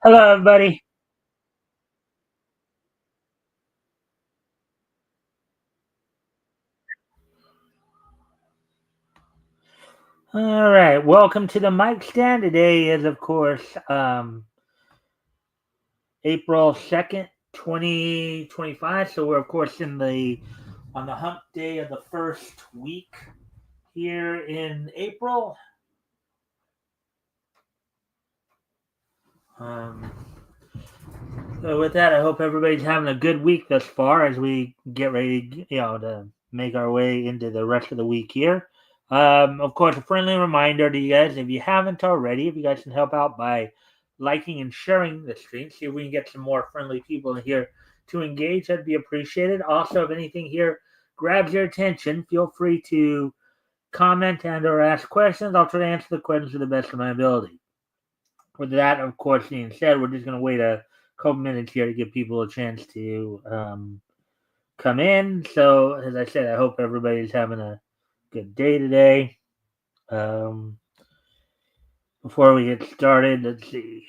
Hello, everybody. All right, welcome to the Mikestand. Today is, of course, April 2nd, 2025. So we're, of course, in the on the hump day of the first week here in April. Um, so with that, I hope everybody's having a good week thus far as we get ready, to make our way into the rest of the week here. Of course, a friendly reminder to you guys, if you haven't already, if you guys can help out by liking and sharing the stream, see if we can get some more friendly people in here to engage, that'd be appreciated. Also, if anything here grabs your attention, feel free to comment and or ask questions. I'll try to answer the questions to the best of my ability. With that, of course, being said, we're just going to wait a couple minutes here to give people a chance to come in. So, as I said, I hope everybody's having a good day today. Um, Before we get started, let's see.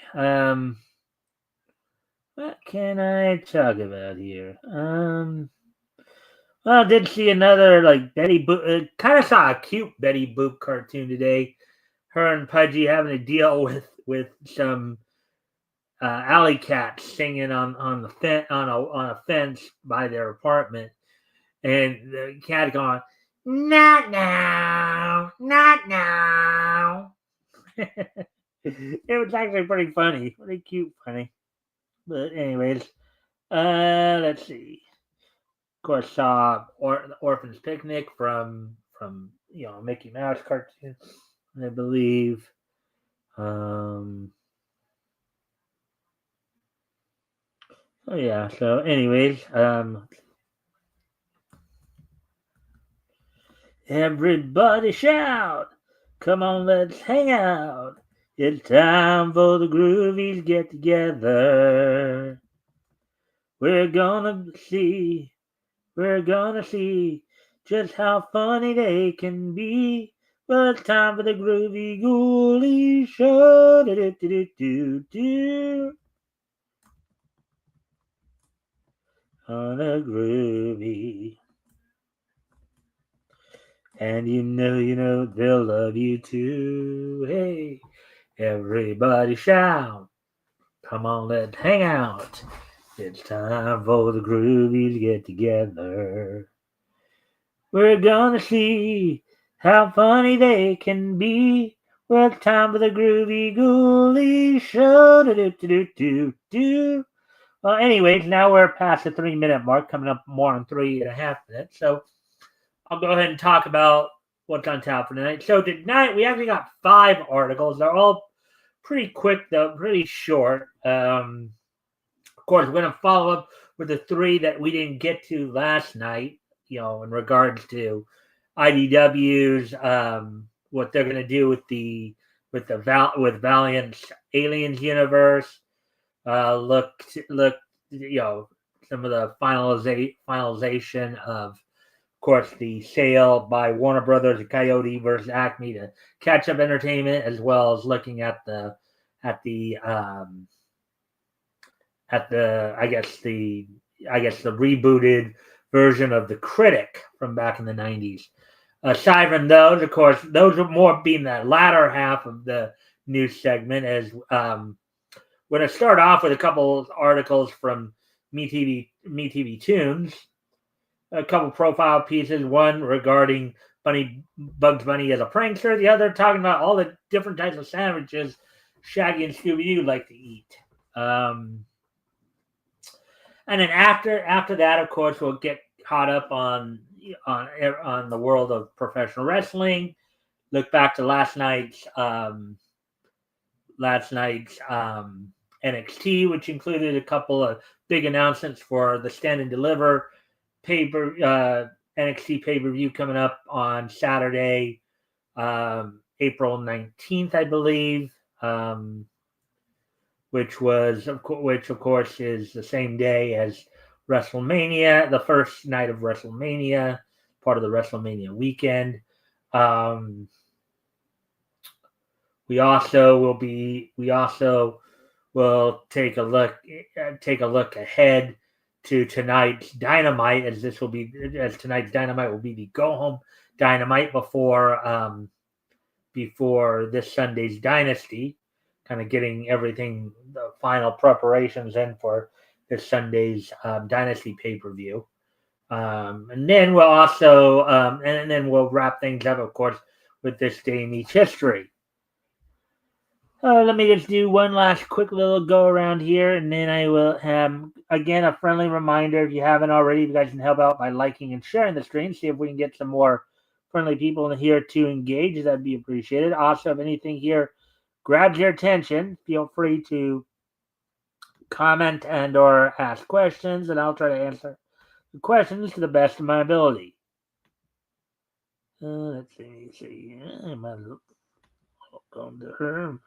What can I talk about here? Well, I did see another like Betty Boop. Kind of saw a cute Betty Boop cartoon today. Her and Pudgy having to deal with some alley cats singing on the on a fence by their apartment, and the cat going, "Not now, not now." It was actually pretty funny, pretty cute, funny. But anyways, let's see. Of course, saw the Orphan's Picnic from Mickey Mouse cartoon, I believe. Um, oh yeah. So, anyways, everybody shout! Come on, let's hang out. It's time for the groovies get together. We're gonna see, we're gonna see just how funny they can be. Well, it's time for the groovy ghoulie show. Do on a groovy. And you know they'll love you too. Hey, everybody shout. Come on, let's hang out. It's time for the groovies to get together. We're gonna see how funny they can be. Well, it's time for the groovy ghoulie show. Do. Well, anyways, now we're past the 3 minute mark, coming up more than 3.5 minutes. So I'll go ahead and talk about what's on tap for tonight. So tonight we actually got 5 articles. They're all pretty quick, though, pretty short. Of course, we're going to follow up with the 3 that we didn't get to last night. In regards to IDW's, what they're going to do with Valiant's Aliens universe. Look, some of the finalization of course, the sale by Warner Brothers and Coyote versus Acme to Catch Up Entertainment, as well as looking at the the rebooted version of The Critic from back in the 90s. Aside from those, of course, those are more being the latter half of the news segment. As we're going to start off with a couple of articles from Me TV Tunes, a couple profile pieces. One regarding Bugs Bunny as a prankster. The other talking about all the different types of sandwiches Shaggy and Scooby Doo like to eat. And then after that, of course, we'll get caught up on the world of professional wrestling. Look back to last night's NXT, which included a couple of big announcements for the Stand and Deliver NXT pay-per-view coming up on Saturday, April 19th, I believe, which of course is the same day as WrestleMania, the first night of WrestleMania, part of the WrestleMania weekend. We also we'll take a look ahead to tonight's Dynamite, as tonight's Dynamite will be the go home Dynamite before this Sunday's Dynasty, kind of getting everything, the final preparations in for this Sunday's Dynasty pay per view. And then we'll wrap things up, of course, with this day in each history. Let me just do one last quick little go around here, and then I will have, again, a friendly reminder. If you haven't already, you guys can help out by liking and sharing the stream. See if we can get some more friendly people in here to engage. That'd be appreciated. Also, if anything here grabs your attention, feel free to comment and or ask questions, and I'll try to answer the questions to the best of my ability. Let's see. I might look on to her.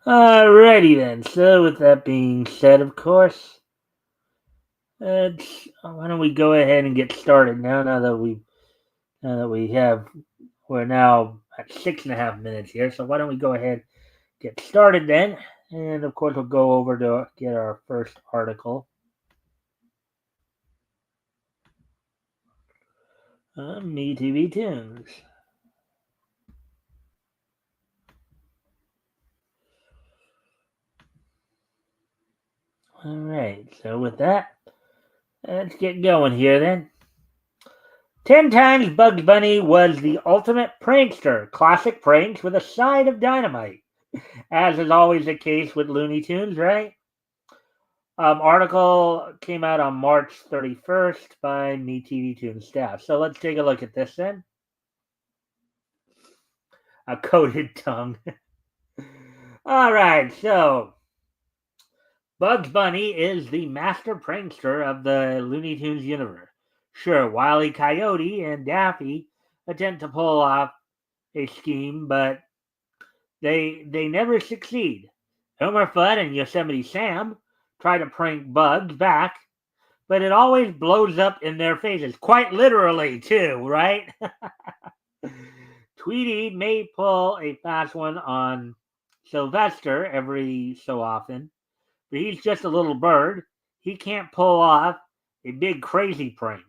Alrighty then. So with that being said, of course, why don't we go ahead and get started now? We're now at 6.5 minutes here. So why don't we go ahead, get started then, and of course we'll go over to get our first article. Me TV Tunes. Alright, so with that, let's get going here then. 10 times Bugs Bunny was the ultimate prankster. Classic pranks with a side of dynamite. As is always the case with Looney Tunes, right? Article came out on March 31st by Me TV Tunes staff. So let's take a look at this then. A coated tongue. Alright, so Bugs Bunny is the master prankster of the Looney Tunes universe. Sure, Wile E. Coyote and Daffy attempt to pull off a scheme, but they never succeed. Elmer Fudd and Yosemite Sam try to prank Bugs back, but it always blows up in their faces. Quite literally, too, right? Tweety may pull a fast one on Sylvester every so often, but he's just a little bird. He can't pull off a big crazy prank.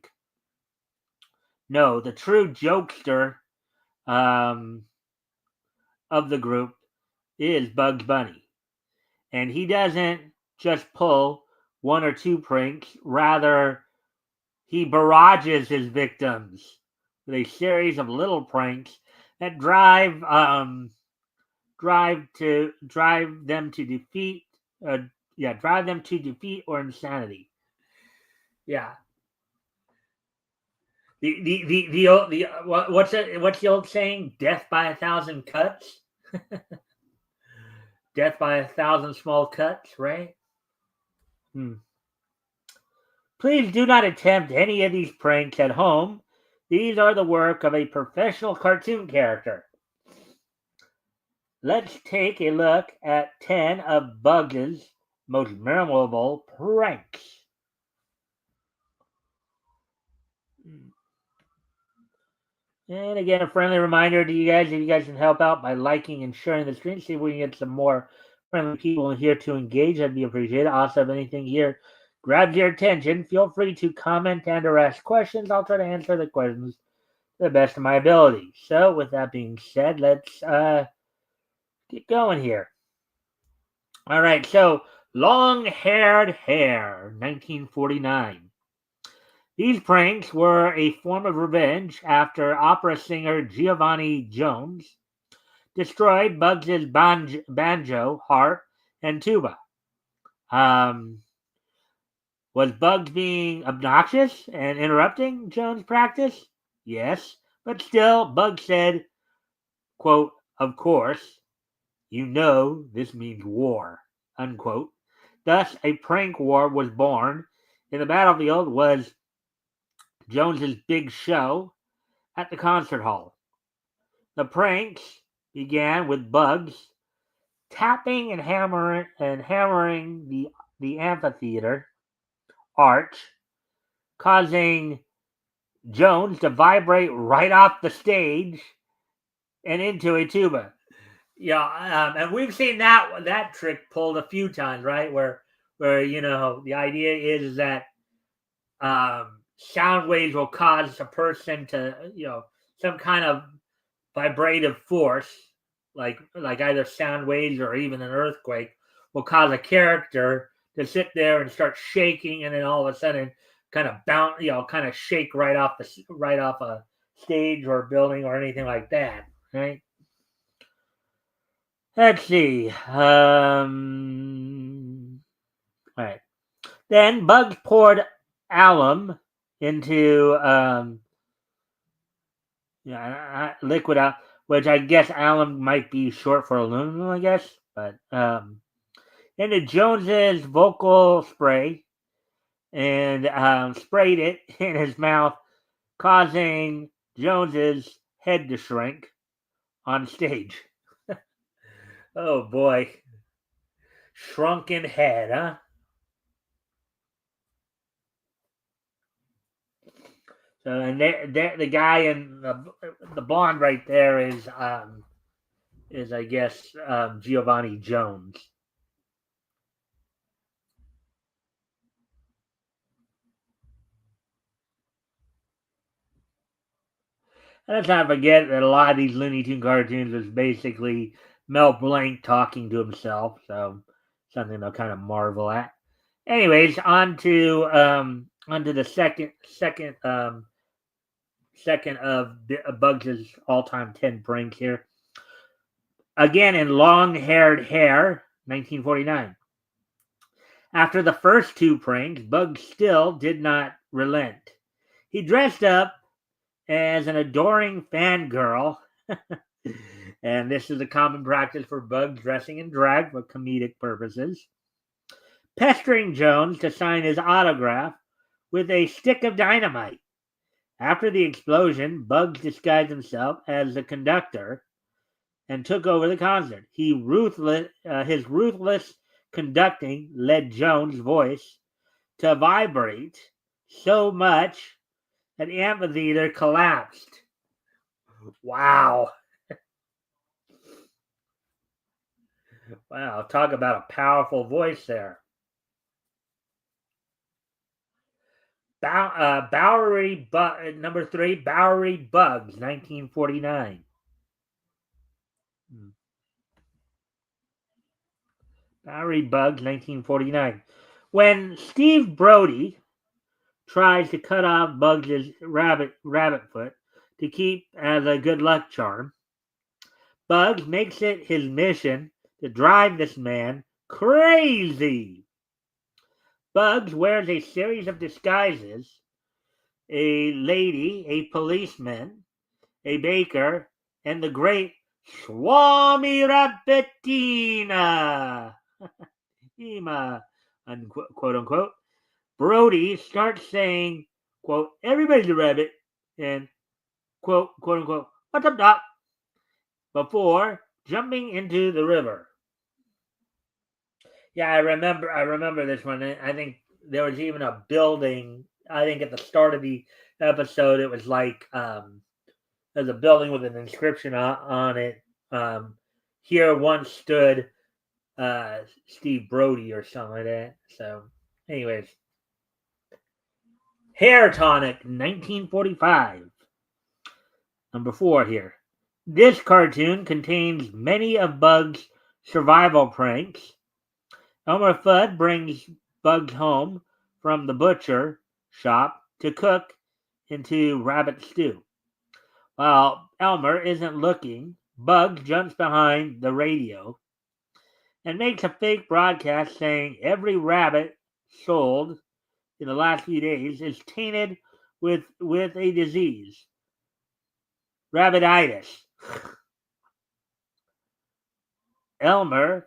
No, the true jokester of the group is Bugs Bunny. And he doesn't just pull one or two pranks, rather, he barrages his victims with a series of little pranks that drive them to defeat or insanity. Yeah. What's the old saying? Death by 1,000 cuts. Death by 1,000 small cuts, right? Please do not attempt any of these pranks at home. These are the work of a professional cartoon character. Let's take a look at 10 of Bugs' most memorable pranks. And again, a friendly reminder to you guys, if you guys can help out by liking and sharing the stream, see if we can get some more friendly people in here to engage. That'd be appreciated. Also, if anything here grabs your attention, feel free to comment and or ask questions. I'll try to answer the questions to the best of my ability. So, with that being said, let's get going here. All right, so Long-Haired Hair, 1949. These pranks were a form of revenge after opera singer Giovanni Jones destroyed Bugs' banjo, harp, and tuba. Was Bugs being obnoxious and interrupting Jones' practice? Yes, but still, Bugs said, quote, "Of course, you know this means war," unquote. Thus, a prank war was born. In the battlefield was Jones's big show at the concert hall. The pranks began with Bugs tapping and hammering the amphitheater arch, causing Jones to vibrate right off the stage and into a tuba. Yeah, and we've seen that trick pulled a few times, right? Where the idea is that sound waves will cause a person to some kind of vibrative force, like either sound waves or even an earthquake, will cause a character to sit there and start shaking, and then all of a sudden, kind of bounce, kind of shake right off a stage or a building or anything like that, right? Let's see. All right. Then Bugs poured alum into liquid out, which I guess alum might be short for aluminum, I guess. But into Jones's vocal spray and sprayed it in his mouth, causing Jones's head to shrink on stage. Oh boy, shrunken head, huh? So, and the guy in the blonde right there is I guess Giovanni Jones. And let's not forget that a lot of these Looney Tune cartoons was basically Mel Blanc talking to himself, so something to kind of marvel at. Anyways, on to the second of Bugs' all-time 10 pranks here. Again in long-haired hair, 1949. After the first two pranks, Bugs still did not relent. He dressed up as an adoring fangirl, and this is a common practice for Bugs dressing in drag for comedic purposes, pestering Jones to sign his autograph with a stick of dynamite. After the explosion, Bugs disguised himself as the conductor and took over the concert. His ruthless conducting led Jones' voice to vibrate so much that the amphitheater collapsed. Wow. Wow. Talk about a powerful voice there. Number 3, Bowery Bugs, 1949. Bowery Bugs, 1949. When Steve Brody tries to cut off Bugs' rabbit foot to keep as a good luck charm, Bugs makes it his mission to drive this man crazy. Bugs wears a series of disguises: a lady, a policeman, a baker, and the great Swami Rabbitina. Ema, quote unquote. Brody starts saying, quote, everybody's a rabbit, and quote unquote, what's up, doc? Before jumping into the river. Yeah, I remember this one. I think there was even a building. I think at the start of the episode, it was like there's a building with an inscription on it. Here once stood Steve Brody or something like that. So, anyways, Hair Tonic, 1945. Number 4 here. This cartoon contains many of Bugs' survival pranks. Elmer Fudd brings Bugs home from the butcher shop to cook into rabbit stew. While Elmer isn't looking, Bugs jumps behind the radio and makes a fake broadcast saying every rabbit sold in the last few days is tainted with a disease, rabbititis. Elmer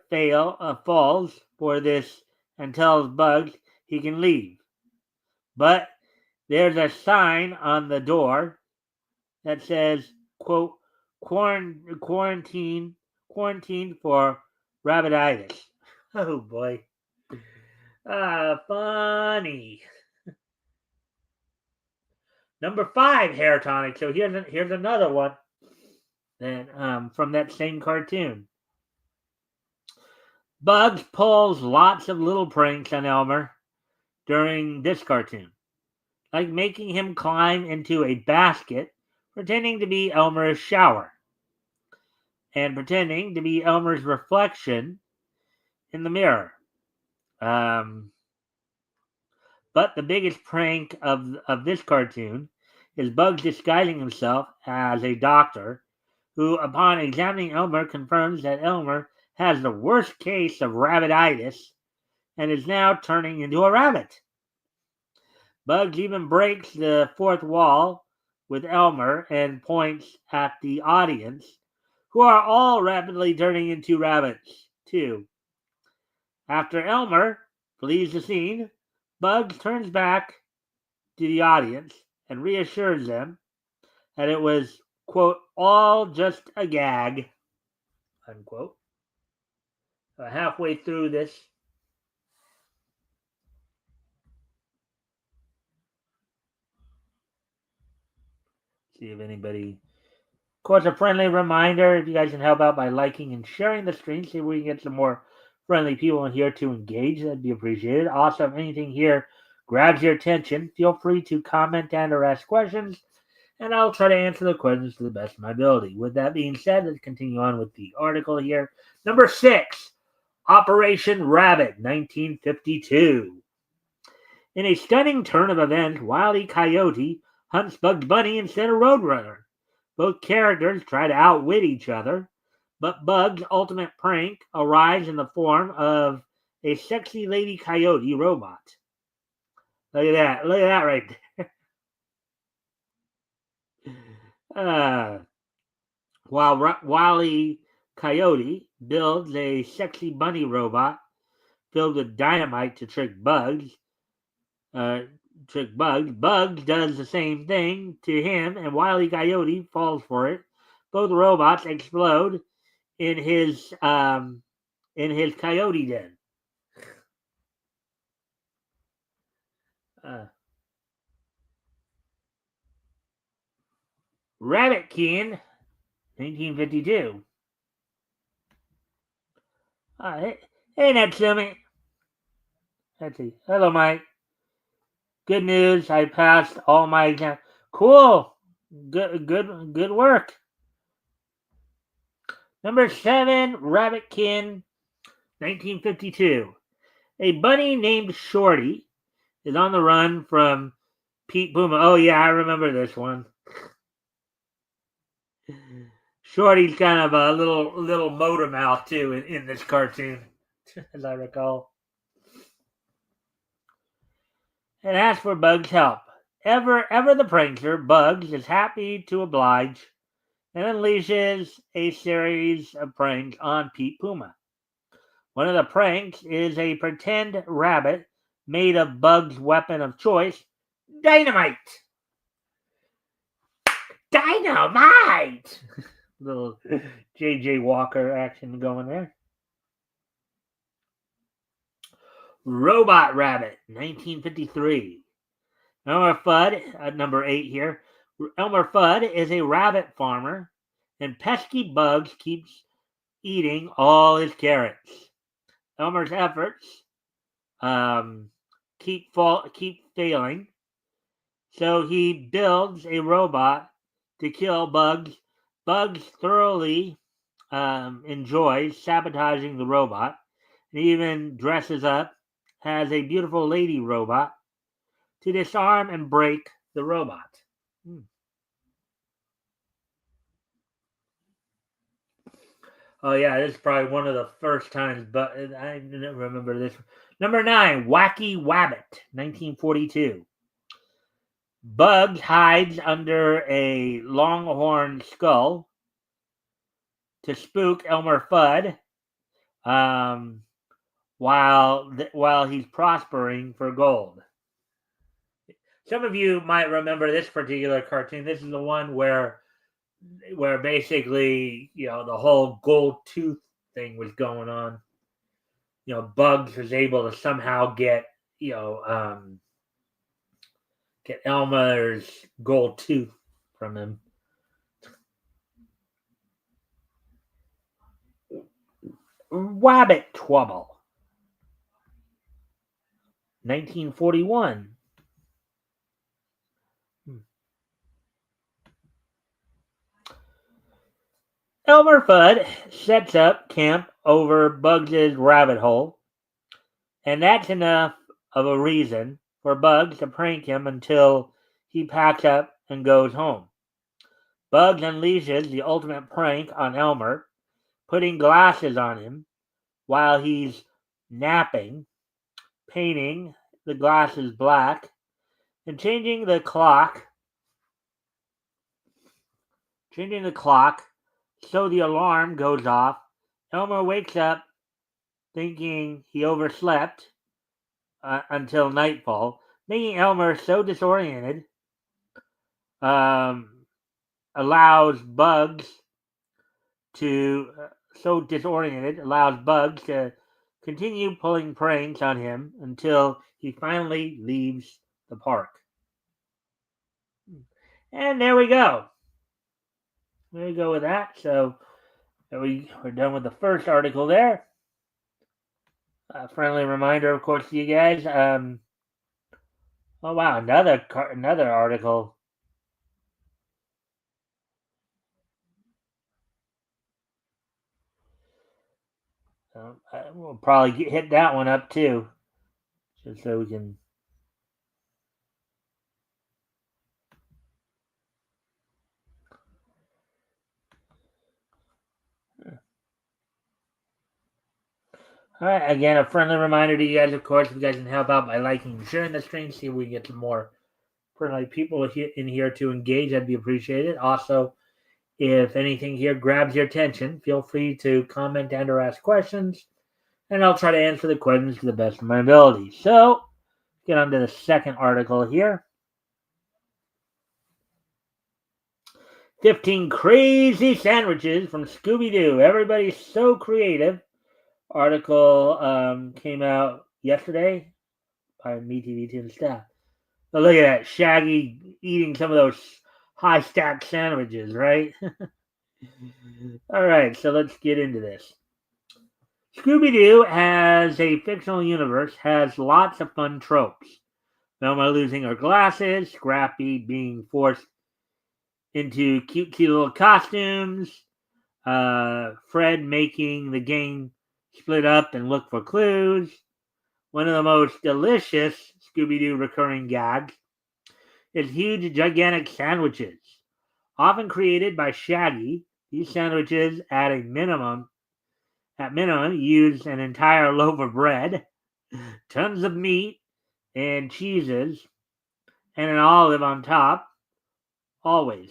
falls for this and tells Bugs he can leave. But there's a sign on the door that says, quote, quarantine for rabbititis. Oh boy. Funny. Number 5, hair tonic. So here's another one that from that same cartoon. Bugs pulls lots of little pranks on Elmer during this cartoon, like making him climb into a basket, pretending to be Elmer's shower, and pretending to be Elmer's reflection in the mirror. But the biggest prank of this cartoon is Bugs disguising himself as a doctor who, upon examining Elmer, confirms that Elmer has the worst case of rabbititis and is now turning into a rabbit. Bugs even breaks the fourth wall with Elmer and points at the audience, who are all rapidly turning into rabbits, too. After Elmer flees the scene, Bugs turns back to the audience and reassures them that it was, quote, all just a gag, unquote. Halfway through this, see if anybody. Of course, a friendly reminder, if you guys can help out by liking and sharing the stream, see if we can get some more friendly people in here to engage. That'd be appreciated. Also, if anything here grabs your attention, feel free to comment and or ask questions, and I'll try to answer the questions to the best of my ability. With that being said, let's continue on with the article here. Number 6, Operation Rabbit, 1952. In a stunning turn of events, Wile E. Coyote hunts Bugs Bunny instead of Roadrunner. Both characters try to outwit each other, but Bugs' ultimate prank arrives in the form of a sexy lady coyote robot. Look at that. Look at that right there. While Wile E. Coyote builds a sexy bunny robot filled with dynamite to Bugs does the same thing to him, and Wile E. Coyote falls for it. Both robots explode in his coyote den. Rabbitkin, 1952. Hey, Natsumi. Let's see. Hello, Mike. Good news. I passed all my exams. Cool. Good work. Number 7, Rabbitkin, 1952. A bunny named Shorty is on the run from Pete Puma. Oh yeah, I remember this one. Shorty's kind of a little motor mouth too in this cartoon, as I recall. And asks for Bugs' help. Ever the prankster, Bugs is happy to oblige and unleashes a series of pranks on Pete Puma. One of the pranks is a pretend rabbit made of Bugs' weapon of choice, dynamite. Dynamite! Little J.J. Walker action going there. Robot Rabbit, 1953. Elmer Fudd, number 8 here. Elmer Fudd is a rabbit farmer, and pesky Bugs keeps eating all his carrots. Elmer's efforts keep failing, so he builds a robot to kill Bugs. Bugs thoroughly enjoys sabotaging the robot, and even dresses up as a beautiful lady robot to disarm and break the robot. Oh yeah, this is probably one of the first times, but I didn't remember this. Number 9, Wacky Wabbit, 1942. Bugs hides under a longhorn skull to spook Elmer Fudd while he's prospering for gold. Some of you might remember this particular cartoon. This is the one where basically, the whole gold tooth thing was going on. Bugs was able to somehow get, Get Elmer's gold tooth from him. Rabbit Trouble, 1941. Elmer Fudd sets up camp over Bugs' rabbit hole, and that's enough of a reason for Bugs to prank him until he packs up and goes home. Bugs unleashes the ultimate prank on Elmer, putting glasses on him while he's napping, painting the glasses black, and changing the clock so the alarm goes off. Elmer wakes up thinking he overslept until nightfall, making Elmer so disoriented, allows Bugs to continue pulling pranks on him until he finally leaves the park. And there we go. There we go with that. So we're done with the first article there. A friendly reminder, of course, to you guys. Oh wow, another article. We'll probably hit that one up too, just so we can. All right, again, a friendly reminder to you guys, of course, if you guys can help out by liking and sharing the stream, see if we can get some more friendly people in here to engage, that'd be appreciated. Also, if anything here grabs your attention, feel free to comment and or ask questions, and I'll try to answer the questions to the best of my ability. So, get on to the second article here. 15 crazy sandwiches from Scooby-Doo. Everybody's so creative. Article came out yesterday by MeTV2 and staff. But look at that. Shaggy eating some of those high-stacked sandwiches, right? All right, so let's get into this. Scooby-Doo, as a fictional universe, has lots of fun tropes. Velma losing her glasses, Scrappy being forced into cutesy little costumes, Fred making the gang split up and look for clues. One of the most delicious Scooby-Doo recurring gags is huge, gigantic sandwiches. Often created by Shaggy, these sandwiches at minimum, use an entire loaf of bread, tons of meat and cheeses, and an olive on top, always.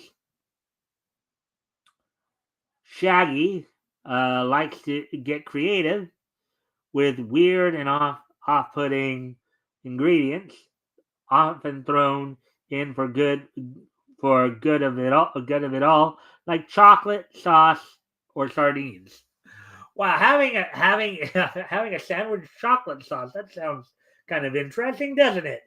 Shaggy likes to get creative with weird and off-putting ingredients, often thrown in for good of it all, like chocolate sauce or sardines. Wow, having having a sandwich with chocolate sauce, that sounds kind of interesting, doesn't it?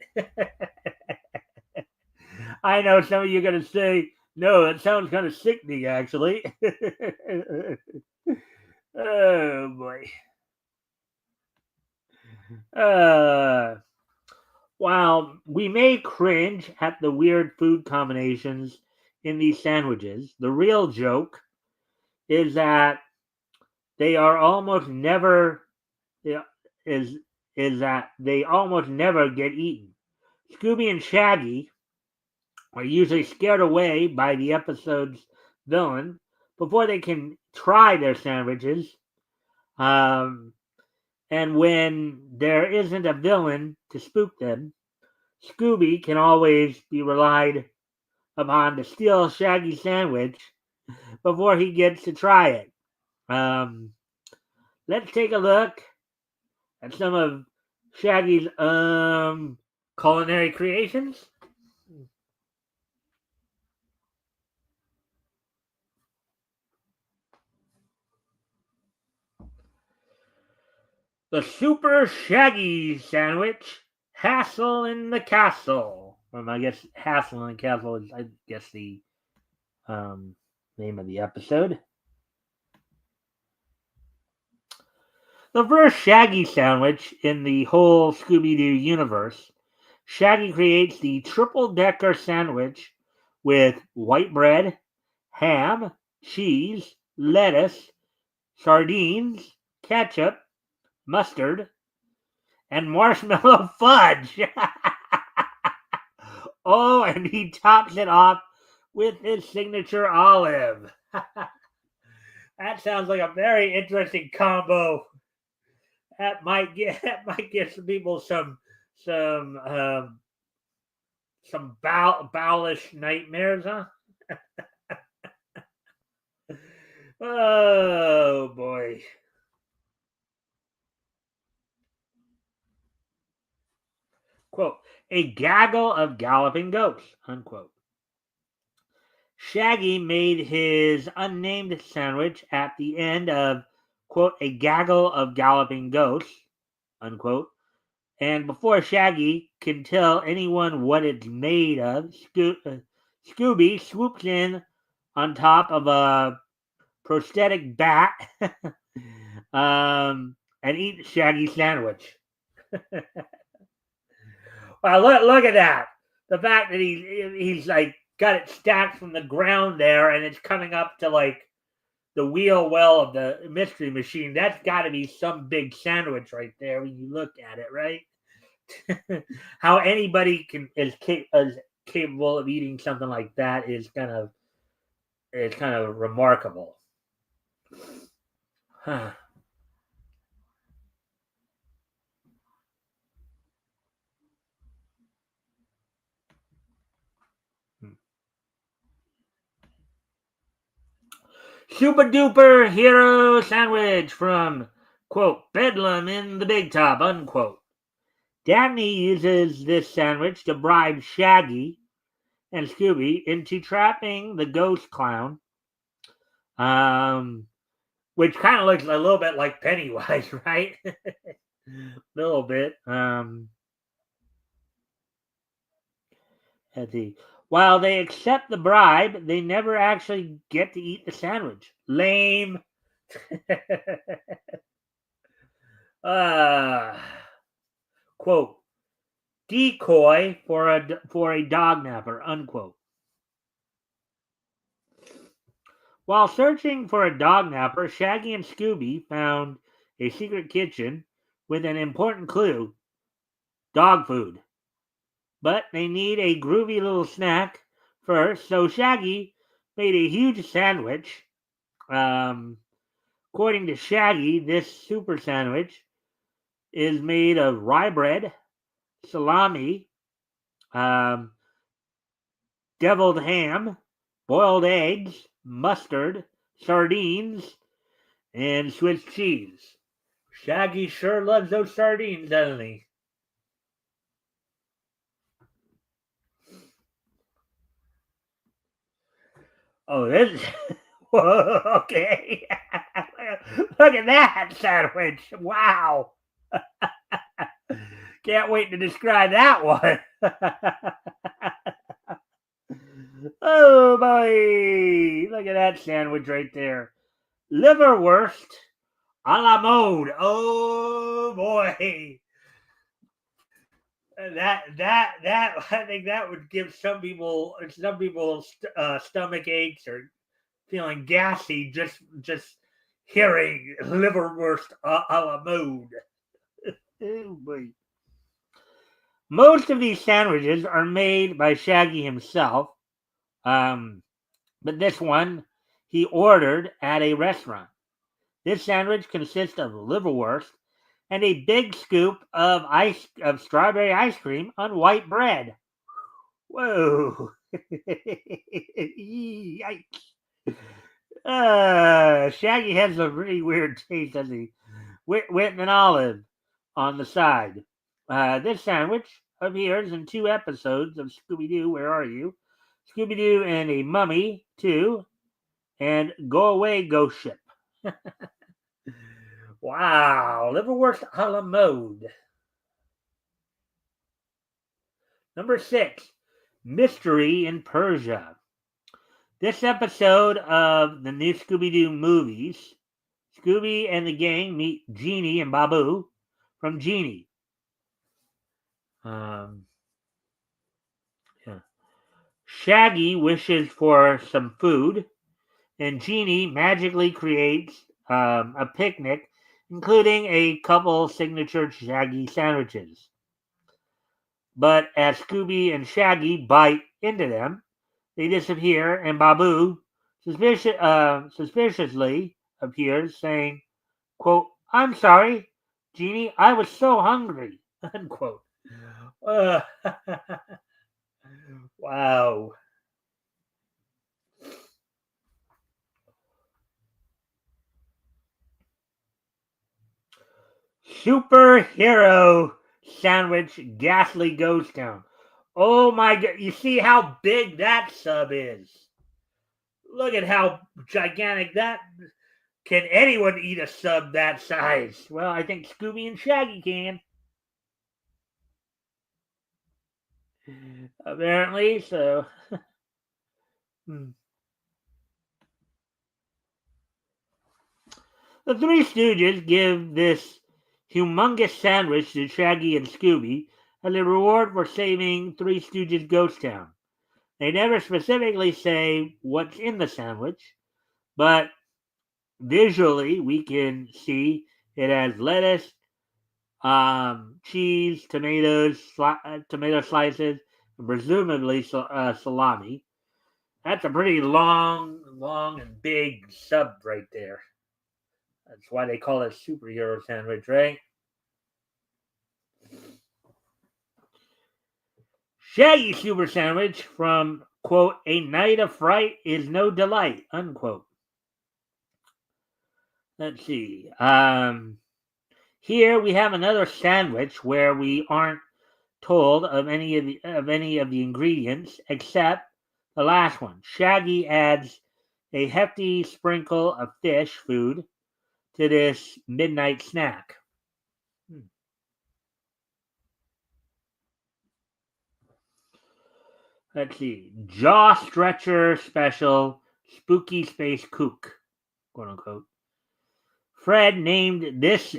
I know some of you are going to say, no, that sounds kind of sickening, actually. Oh, boy. While we may cringe at the weird food combinations in these sandwiches, the real joke is that they are almost never is that they almost never get eaten. Scooby and Shaggy are usually scared away by the episode's villain before they can try their sandwiches. And when there isn't a villain to spook them, Scooby can always be relied upon to steal Shaggy's sandwich before he gets to try it. Let's take a look at some of Shaggy's culinary creations. The Super Shaggy Sandwich, Hassle in the Castle. from, I guess, Hassel and Castle is, I guess, the name of the episode. The first Shaggy sandwich in the whole Scooby-Doo universe, Shaggy creates the triple-decker sandwich with white bread, ham, cheese, lettuce, sardines, ketchup, mustard, and marshmallow fudge. Oh, and he tops it off with his signature olive. That sounds like a very interesting combo. That might give some people some bowelish nightmares, huh? Oh boy. Quote, a gaggle of galloping ghosts, unquote. Shaggy made his unnamed sandwich at the end of, quote, a gaggle of galloping ghosts, unquote. And before Shaggy can tell anyone what it's made of, Scooby swoops in on top of a prosthetic bat and eats Shaggy's sandwich. Wow, look at that. The fact that he's like got it stacked from the ground there and it's coming up to like the wheel well of the mystery machine. That's got to be some big sandwich right there when you look at it, right? How anybody is capable of eating something like that is kind of remarkable. Huh. Super duper hero sandwich from, quote, Bedlam in the Big Top, unquote. Dabney uses this sandwich to bribe Shaggy and Scooby into trapping the ghost clown, which kind of looks a little bit like Pennywise, right? A little bit. Let's see. While they accept the bribe, they never actually get to eat the sandwich. Lame. uh, quote, decoy for a dog napper, unquote. While searching for a dog napper, Shaggy and Scooby found a secret kitchen with an important clue: dog food. But they need a groovy little snack first, so Shaggy made a huge sandwich. According to Shaggy, this super sandwich is made of rye bread, salami, um, deviled ham, boiled eggs, mustard, sardines, and Swiss cheese. Shaggy sure loves those sardines, doesn't he? Oh, this. Okay. Look at that sandwich. Wow. Can't wait to describe that one. Oh, boy. Look at that sandwich right there. Liverwurst a la mode. Oh, boy. That I think that would give some people stomach aches or feeling gassy just hearing liverwurst a la mode. Oh boy. Most of these sandwiches are made by Shaggy himself, um, but this one he ordered at a restaurant. This sandwich consists of liverwurst and a big scoop of strawberry ice cream on white bread. Whoa! Yikes! Shaggy has a really weird taste, doesn't he? With an olive on the side. This sandwich appears in 2 episodes of Scooby Doo. Where are you? Scooby Doo and a Mummy 2, and Go Away Ghost Ship. Wow, liverwurst a la mode. Number 6, Mystery in Persia. This episode of the new Scooby-Doo movies, Scooby and the gang meet Genie and Babu from Genie. Yeah. Shaggy wishes for some food, and Genie magically creates a picnic, including a couple signature Shaggy sandwiches. But as Scooby and Shaggy bite into them, they disappear, and Babu suspiciously appears, saying, quote, "I'm sorry, Genie, I was so hungry," unquote. Uh, wow. Superhero sandwich, ghastly ghost town. Oh my god, you see how big that sub is? Look at how gigantic that. Can anyone eat a sub that size? Well, I think Scooby and Shaggy can. Apparently, so. Hmm. The Three Stooges give this humongous sandwich to Shaggy and Scooby as a reward for saving Three Stooges Ghost Town. They never specifically say what's in the sandwich, but visually we can see it has lettuce, cheese, tomatoes, tomato slices, and presumably salami. That's a pretty long and big sub right there. That's why they call it superhero sandwich, right? Shaggy super sandwich from, quote, "A night of fright is no delight," unquote. Let's see. Here we have another sandwich where we aren't told of any of the ingredients except the last one. Shaggy adds a hefty sprinkle of fish food to this midnight snack. Let's see. Jaw stretcher special spooky space kook, quote unquote. Fred named this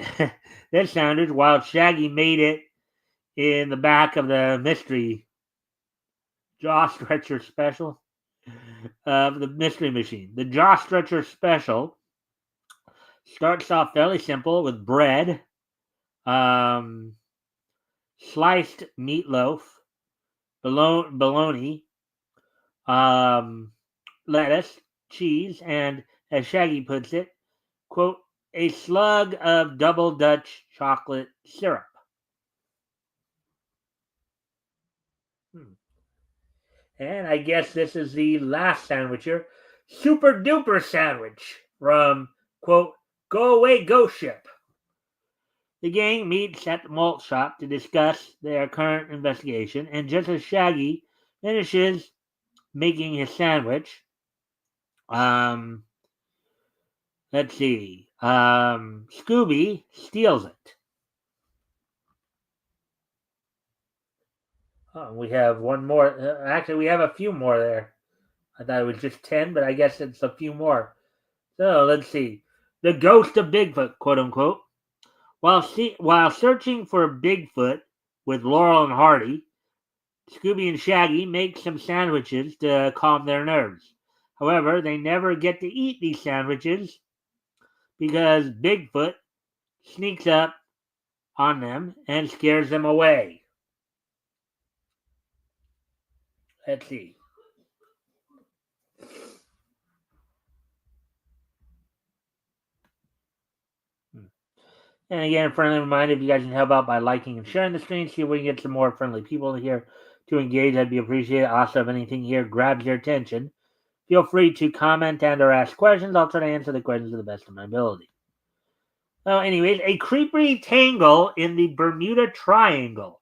this sandwich while Shaggy made it in the back of the mystery jaw stretcher special of the mystery machine. The jaw stretcher special starts off fairly simple with bread, um, sliced meatloaf, bologna, um, lettuce, cheese, and as Shaggy puts it, quote, "a slug of double Dutch chocolate syrup." Hmm. And I guess this is the last sandwich here. Super duper sandwich from, quote, "Go away, ghost ship." The gang meets at the malt shop to discuss their current investigation, and just as Shaggy finishes making his sandwich, um, let's see, Scooby steals it. Oh, we have one more. Actually, we have a few more there. I thought it was just 10, but I guess it's a few more. So let's see. The ghost of Bigfoot, quote unquote. While searching for Bigfoot with Laurel and Hardy, Scooby and Shaggy make some sandwiches to calm their nerves. However, they never get to eat these sandwiches because Bigfoot sneaks up on them and scares them away. Let's see. And again, a friendly reminder, if you guys can help out by liking and sharing the stream, see if we can get some more friendly people in here to engage. That'd be appreciated. Also, if anything here grabs your attention, feel free to comment and or ask questions. I'll try to answer the questions to the best of my ability. Well, anyways, a creepy tangle in the Bermuda Triangle.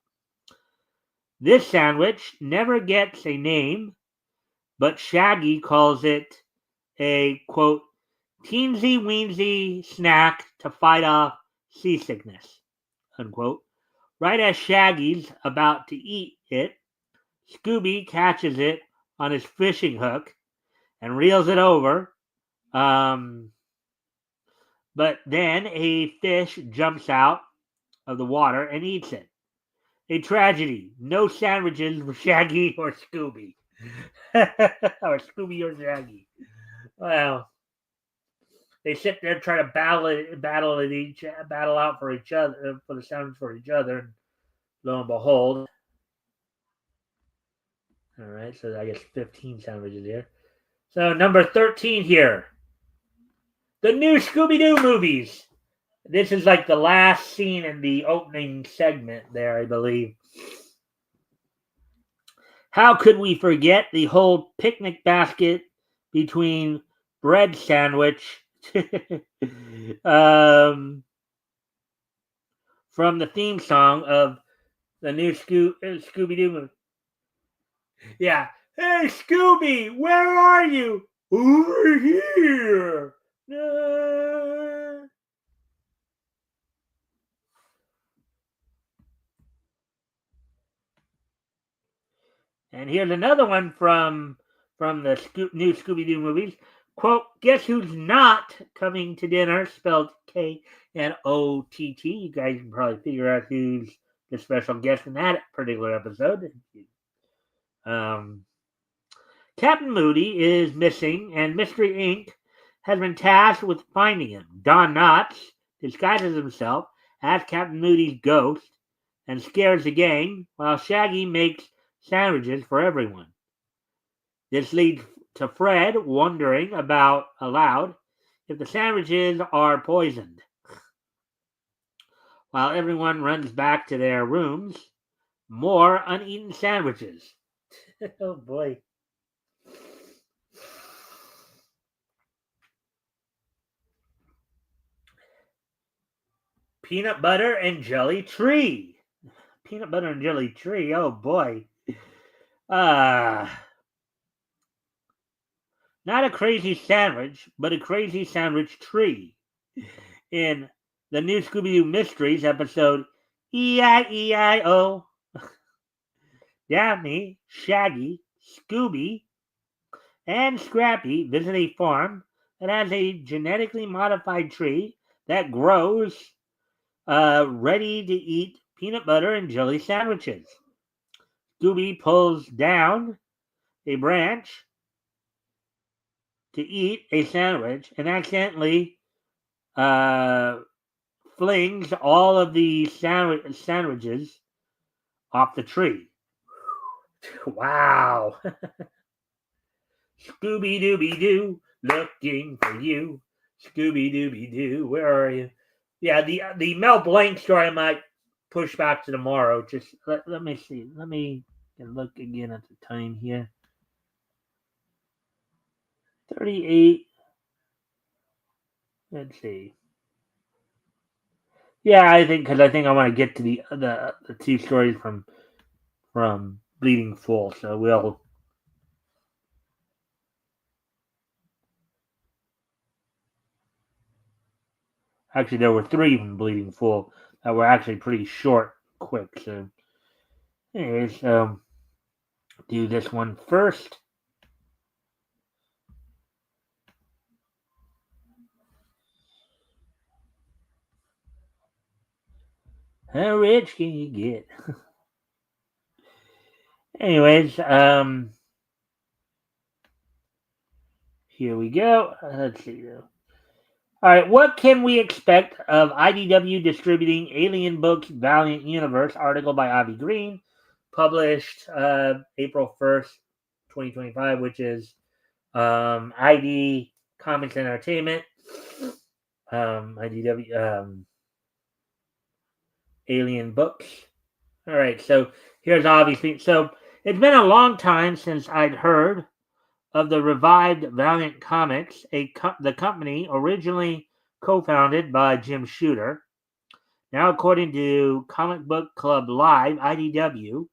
This sandwich never gets a name, but Shaggy calls it a, quote, "teensy weensy snack to fight off seasickness," unquote. Right as Shaggy's about to eat it, Scooby catches it on his fishing hook and reels it over. Um, but then a fish jumps out of the water and eats it. A tragedy. No sandwiches for Shaggy or Scooby. Or Scooby or Shaggy. Well, they sit there and try to battle out for each other, for the sandwich for each other. And lo and behold, all right. So I guess 15 sandwiches here. So number 13 here, the new Scooby Doo movies. This is like the last scene in the opening segment there, I believe. How could we forget the whole picnic basket between bread sandwich from the theme song of the new Scooby Doo movie? Yeah. Hey, Scooby, where are you? Over here. And here's another one from the new Scooby Doo movies. Quote, guess who's not coming to dinner? Spelled K-N-O-T-T. You guys can probably figure out who's the special guest in that particular episode. Captain Moody is missing, and Mystery Inc. has been tasked with finding him. Don Knotts disguises himself as Captain Moody's ghost and scares the gang, while Shaggy makes sandwiches for everyone. This leads to Fred wondering about aloud if the sandwiches are poisoned. While everyone runs back to their rooms, more uneaten sandwiches. Oh boy. Peanut butter and jelly tree. Peanut butter and jelly tree. Oh boy. Not a crazy sandwich, but a crazy sandwich tree. In the new Scooby-Doo Mysteries episode E-I-E-I-O, Daphne, Shaggy, Scooby, and Scrappy visit a farm that has a genetically modified tree that grows ready to eat peanut butter and jelly sandwiches. Scooby pulls down a branch to eat a sandwich and accidentally flings all of the sandwiches off the tree. Wow. Scooby Dooby Doo, looking for you. Scooby Dooby Doo, where are you? Yeah, the Mel Blanc story I might push back to tomorrow. Just let me see. Let me look again at the time here. 38. Let's see. Yeah, I think because I want to get to the two stories from Bleeding Full. So we'll. Actually, there were three from Bleeding Full that were actually pretty short, quick. So, anyways, do this one first. How rich can you get? Anyways, here we go. Let's see though. All right, what can we expect of IDW distributing Alien Books Valiant Universe article by Avi Green, published April 1st, 2025, which is ID Comics and Entertainment, IDW Alien Books. All right, so here's obviously. So it's been a long time since I'd heard of the revived Valiant Comics, the company originally co-founded by Jim Shooter. Now, according to Comic Book Club Live, IDW,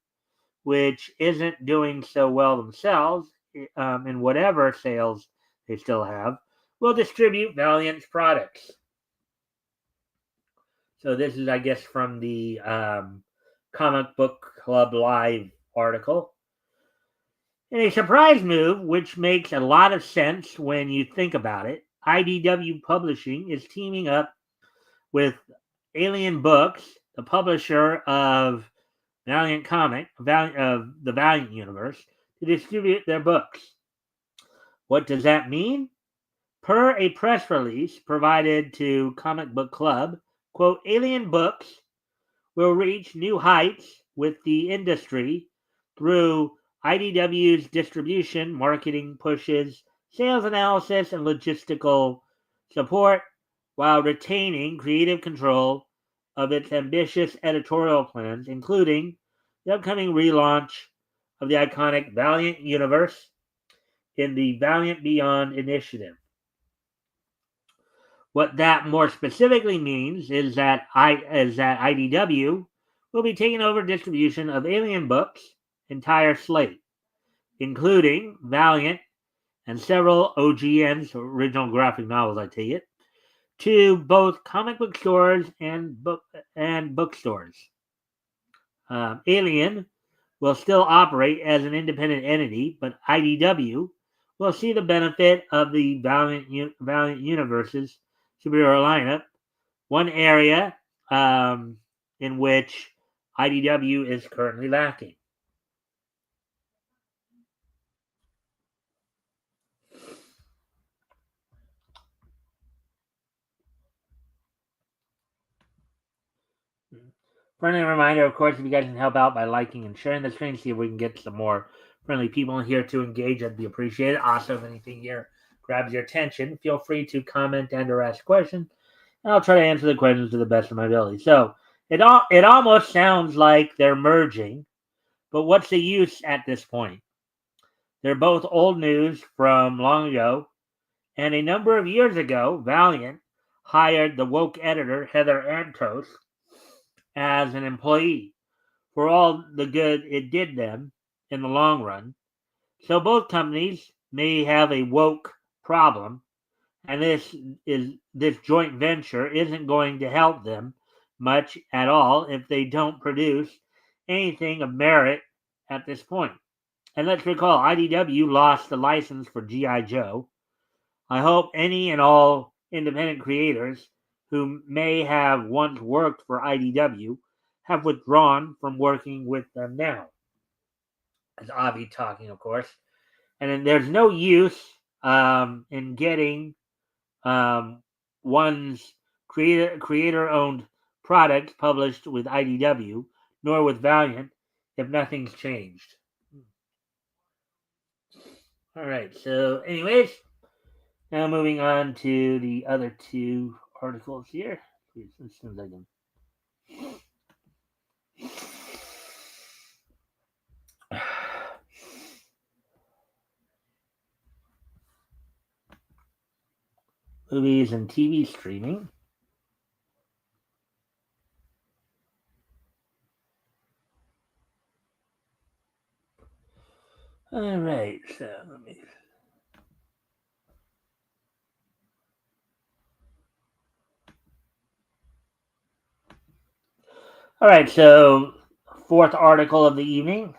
which isn't doing so well themselves in whatever sales they still have, will distribute Valiant's products. So this is, I guess, from the Comic Book Club Live article. In a surprise move, which makes a lot of sense when you think about it, IDW Publishing is teaming up with Alien Books, the publisher of Valiant of the Valiant universe, to distribute their books. What does that mean? Per a press release provided to Comic Book Club, quote, Alien Books will reach new heights with the industry through IDW's distribution, marketing pushes, sales analysis, and logistical support while retaining creative control of its ambitious editorial plans, including the upcoming relaunch of the iconic Valiant universe in the Valiant Beyond initiative. What that more specifically means is that IDW will be taking over distribution of Alien Books' entire slate, including Valiant and several OGN's original graphic novels, I take it, to both comic book stores and bookstores. Alien will still operate as an independent entity, but IDW will see the benefit of the Valiant Universe's superhero lineup. One area in which IDW is currently lacking. Friendly reminder, of course, if you guys can help out by liking and sharing the stream, see if we can get some more friendly people in here to engage. That'd be appreciated. Also, if anything here grabs your attention, feel free to comment and or ask questions, and I'll try to answer the questions to the best of my ability. So it almost sounds like they're merging, but what's the use at this point? They're both old news from long ago, and a number of years ago, Valiant hired the woke editor Heather Antos as an employee for all the good it did them in the long run. So both companies may have a woke problem, and this joint venture isn't going to help them much at all if they don't produce anything of merit at this point. And let's recall, IDW lost the license for G.I. Joe. I hope any and all independent creators who may have once worked for IDW have withdrawn from working with them now. As Avi talking, of course. And then there's no use in getting one's creator-owned products published with IDW, nor with Valiant, if nothing's changed. All right, so anyways, now moving on to the other two articles here. Please, as soon as I can. Movies and TV streaming. All right, so let me. All right, so fourth article of the evening.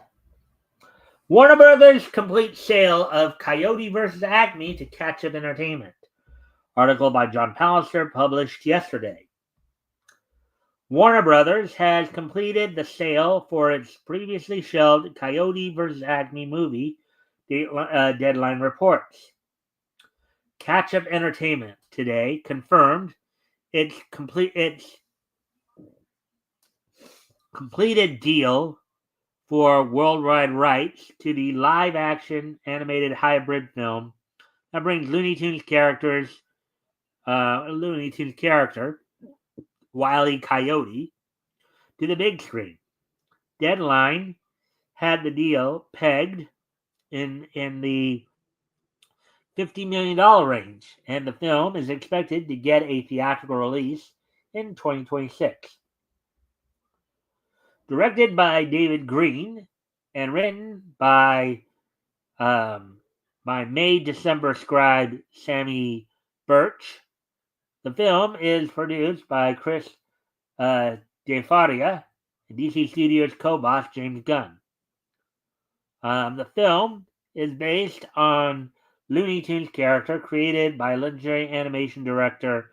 Warner Brothers complete sale of Coyote vs. Acme to Catch Up Entertainment. Article by John Pallister published yesterday. Warner Brothers has completed the sale for its previously shelved Coyote vs. Acme movie, Deadline reports. Catch Up Entertainment today confirmed its completed deal for worldwide rights to the live-action animated hybrid film that brings Looney Tunes character Wile E. Coyote to the big screen. Deadline had the deal pegged in the $50 million range, and the film is expected to get a theatrical release in 2026. Directed by David Green and written by May-December scribe Sammy Birch, the film is produced by Chris DeFaria and DC Studios co-boss James Gunn. The film is based on Looney Tunes character created by legendary animation director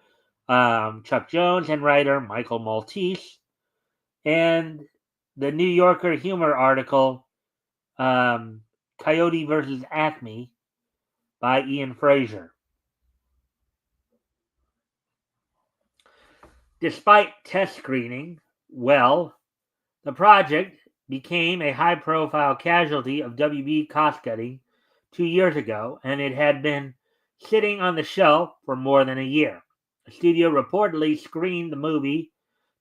Chuck Jones and writer Michael Maltese, and the New Yorker humor article Coyote versus Acme by Ian Fraser. Despite test screening well, the project became a high profile casualty of WB cost cutting 2 years ago, and it had been sitting on the shelf for more than a year. The studio reportedly screened the movie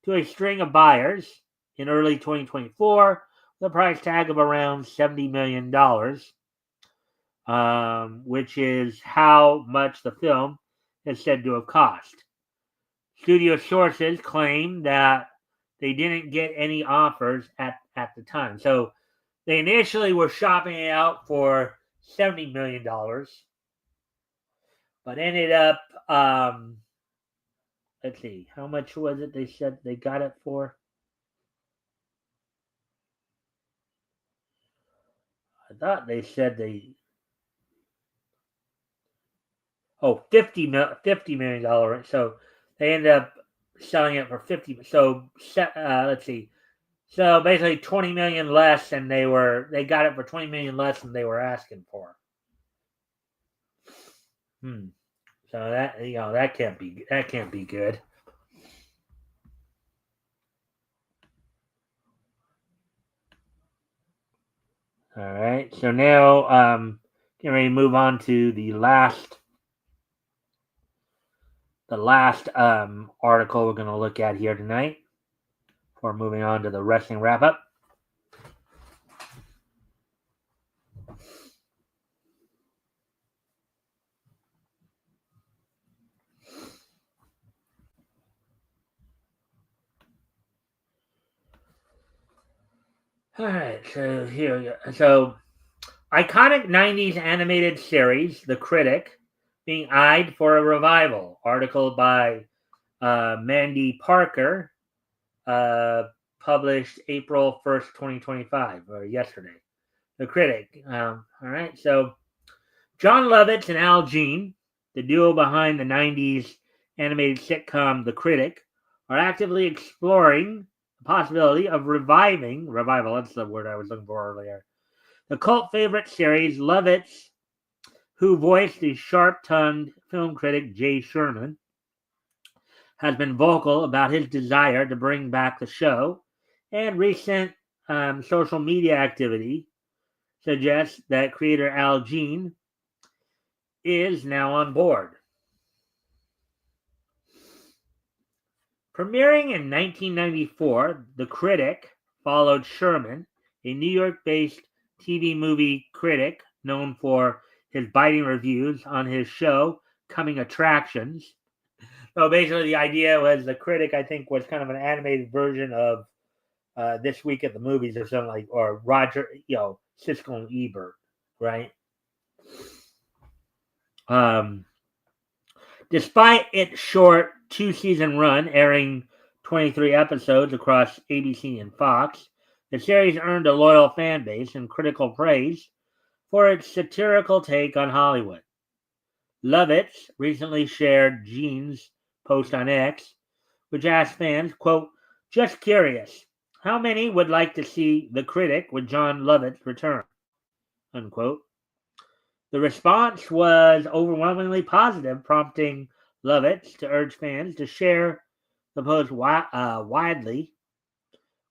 to a string of buyers in early 2024 with a price tag of around $70 million, which is how much the film is said to have cost. Studio sources claim that they didn't get any offers at the time. So they initially were shopping it out for $70 million, but ended up, let's see, how much was it they said they got it for? I thought they said $50 million. So they ended up selling it for 50. So let's see. So basically 20 million less than they got it for 20 million less than they were asking for. So that can't be good. All right. So now getting ready to move on to the last article we're going to look at here tonight before moving on to the wrestling wrap up. All right, so here we go. So, iconic 90s animated series, The Critic, being eyed for a revival. Article by Mandy Parker, published April 1st, 2025, or yesterday. The Critic. All right, so John Lovitz and Al Jean, the duo behind the 90s animated sitcom The Critic, are actively exploring the possibility of revival, that's the word I was looking for earlier, the cult favorite series. Lovitz, who voiced the sharp-tongued film critic Jay Sherman, has been vocal about his desire to bring back the show, and recent social media activity suggests that creator Al Jean is now on board. Premiering in 1994, The Critic followed Sherman, a New York-based TV movie critic known for his biting reviews on his show Coming Attractions. So basically, the idea was The Critic, I think, was kind of an animated version of This Week at the Movies or something like, or Roger, Siskel and Ebert, right? Despite its short 2-season run, airing 23 episodes across ABC and Fox, the series earned a loyal fan base and critical praise for its satirical take on Hollywood. Lovitz recently shared Jean's post on X, which asked fans, quote, "Just curious, how many would like to see The Critic with John Lovitz return?" Unquote. The response was overwhelmingly positive, prompting Lovitz to urge fans to share the post widely.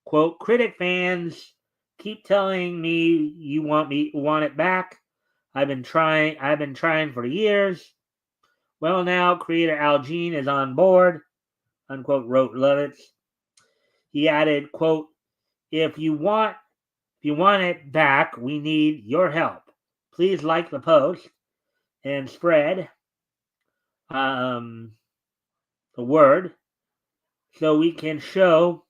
Quote, "Critic fans keep telling me you want it back. I've been trying for years. Well, now creator Al Jean is on board," unquote, wrote Lovitz. He added, quote, if you want it back, we need your help. Please like the post and spread the word so we can show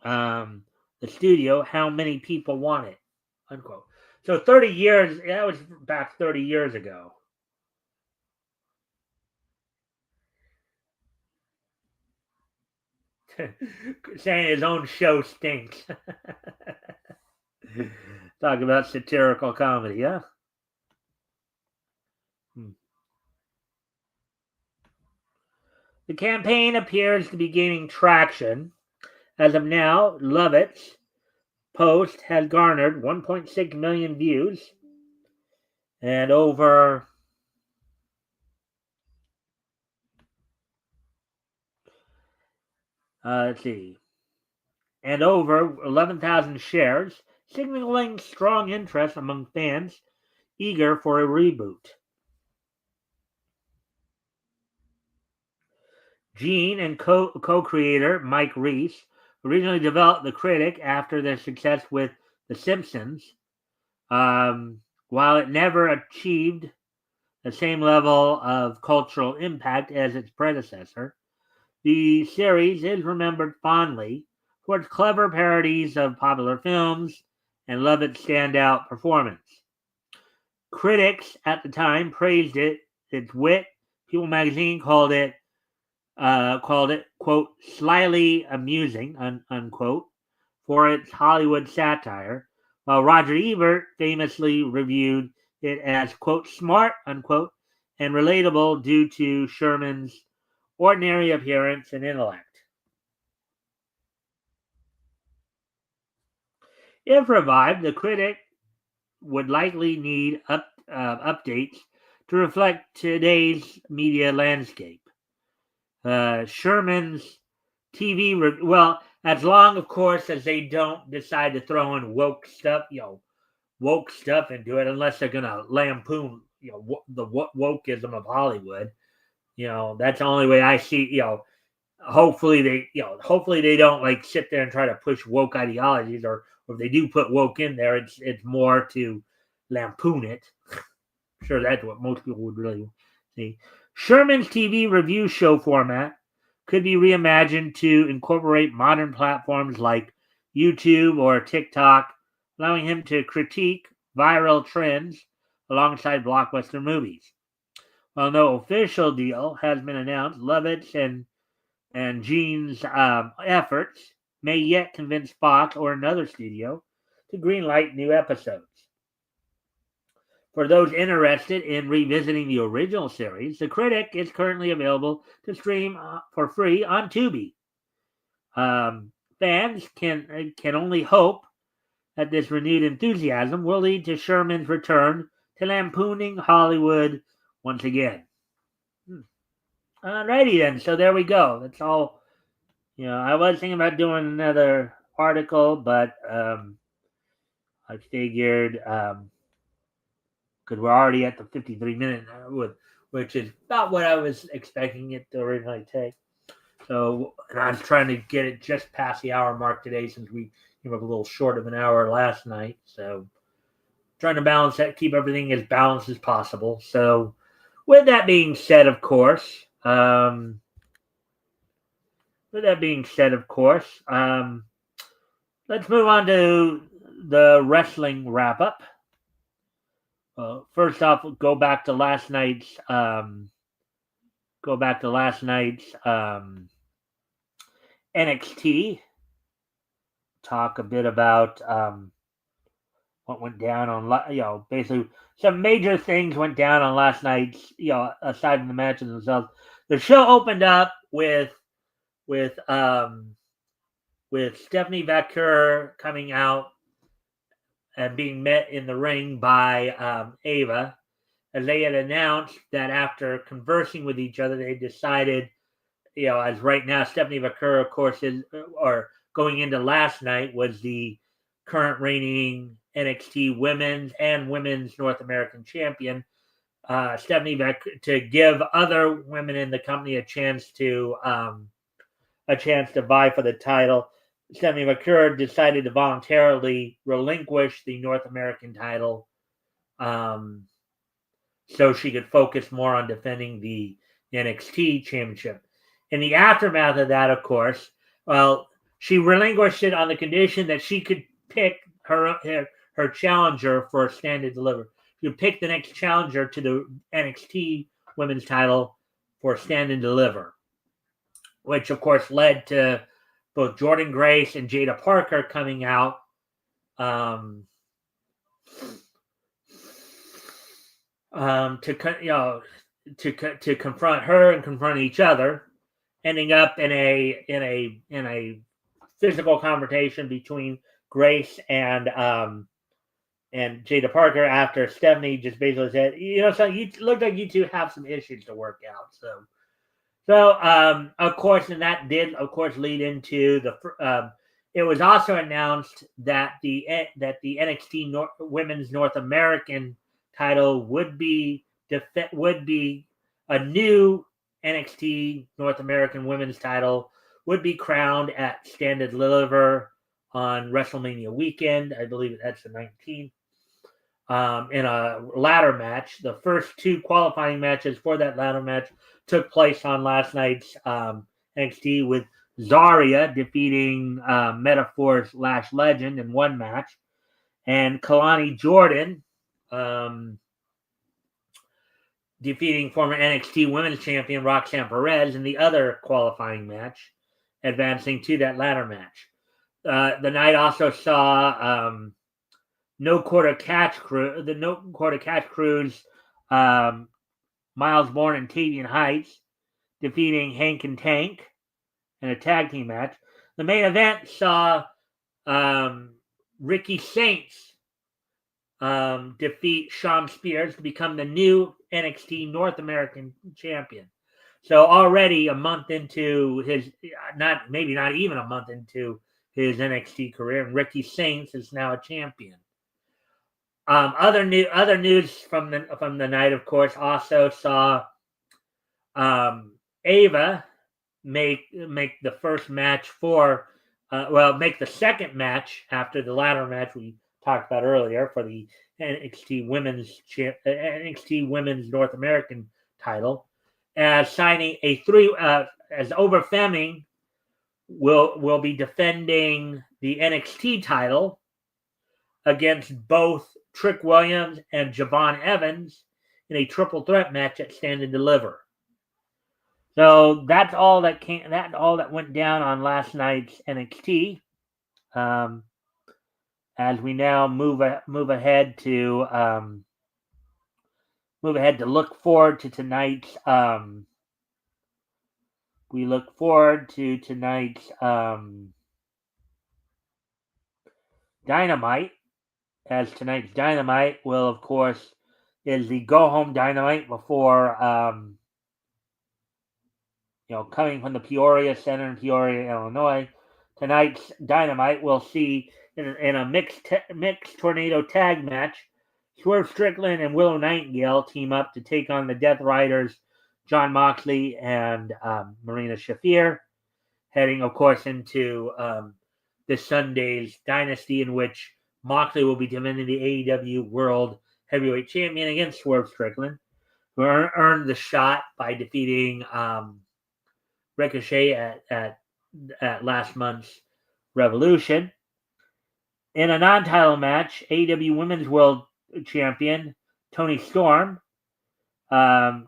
the studio how many people want it," unquote. So 30 years, that was back 30 years ago. Saying his own show stinks. Talk about satirical comedy, huh? Hmm. The campaign appears to be gaining traction. As of now, Lovett's post has garnered 1.6 million views and over let's see, and over 11,000 shares, signaling strong interest among fans eager for a reboot. Gene and co-creator Mike Reese originally developed The Critic after their success with The Simpsons. While it never achieved the same level of cultural impact as its predecessor, the series is remembered fondly for its clever parodies of popular films and Lovett's standout performance. Critics at the time praised its wit. People magazine called it, quote, slyly amusing, unquote, for its Hollywood satire, while Roger Ebert famously reviewed it as, quote, smart, unquote, and relatable due to Sherman's ordinary appearance and intellect. If revived, The Critic would likely need updates to reflect today's media landscape. Sherman's well, as long, of course, as they don't decide to throw in woke stuff into it, unless they're gonna lampoon, the wokeism of Hollywood. That's the only way I see. Hopefully they don't like sit there and try to push woke ideologies, or if they do put woke in there, it's more to lampoon it. I'm sure that's what most people would really see. Sherman's TV review show format could be reimagined to incorporate modern platforms like YouTube or TikTok, allowing him to critique viral trends alongside blockbuster movies. While no official deal has been announced, Lovett's and Gene's efforts may yet convince Fox or another studio to greenlight new episodes. For those interested in revisiting the original series, The Critic is currently available to stream for free on Tubi. Fans can only hope that this renewed enthusiasm will lead to Sherman's return to lampooning Hollywood once again. Alrighty then, so there we go. That's all. I was thinking about doing another article, but I figured because we're already at the 53-minute which is not what I was expecting it to originally take. So, and I was trying to get it just past the hour mark today, since we came up a little short of an hour last night. So, trying to balance that, keep everything as balanced as possible. So, with that being said, of course, let's move on to the wrestling wrap up. First off, go back to last night's NXT. Talk a bit about what went down on, basically some major things went down on last night's, aside from the matches themselves. The show opened up with Stephanie Vaquer coming out and being met in the ring by Ava, as they had announced that after conversing with each other, they decided, as right now, Stephanie Vaquer, of course, or going into last night, was the current reigning NXT women's North American champion. Stephanie Vaquer, to give other women in the company a chance to vie for the title, Stephanie Vaquer decided to voluntarily relinquish the North American title, so she could focus more on defending the NXT championship. In the aftermath of that, of course, she relinquished it on the condition that she could pick her challenger for Stand and Deliver. She would pick the next challenger to the NXT women's title for Stand and Deliver, which of course led to both Jordynne Grace and Jada Parker coming out to confront her and confront each other, ending up in a physical confrontation between Grace and Jada Parker after Stephanie just basically said, so you look like you two have some issues to work out. So of course, and that did, of course, lead into the. It was also announced that the NXT Women's North American title would be a new NXT North American Women's title would be crowned at Stand and Deliver on WrestleMania weekend. I believe that's the 19th. In a ladder match. The first two qualifying matches for that ladder match took place on last night's NXT, with Zarya defeating Metaphor's Lash Legend in one match, and Kalani Jordan defeating former NXT Women's Champion Roxanne Perez in the other qualifying match, advancing to that ladder match. The night also saw No Quarter Catch Crew's Miles Bourne and Tavian Heights defeating Hank and Tank in a tag team match. The main event saw Ricky Saints defeat Shawn Spears to become the new NXT North American champion. So already a month into his, not even a month into his NXT career, and Ricky Saints is now a champion. Other news from the night, of course, also saw Ava make the first match make the second match after the ladder match we talked about earlier for the NXT Women's North American title, as signing as Ober Fleming will be defending the NXT title against both Trick Williams and Javon Evans in a triple threat match at Stand and Deliver. So that's all that went down on last night's NXT. As we now move ahead to look forward to tonight's. We look forward to tonight's Dynamite. As tonight's Dynamite will, of course, is the go-home Dynamite before, coming from the Peoria Center in Peoria, Illinois. Tonight's Dynamite will see in a mixed tornado tag match, Swerve Strickland and Willow Nightingale team up to take on the Death Riders, Jon Moxley and Marina Shafir, heading, of course, into this Sunday's Dynasty, in which Moxley will be defending the AEW World Heavyweight Champion against Swerve Strickland, who earned the shot by defeating Ricochet at last month's Revolution. In a non-title match, AEW Women's World Champion Toni Storm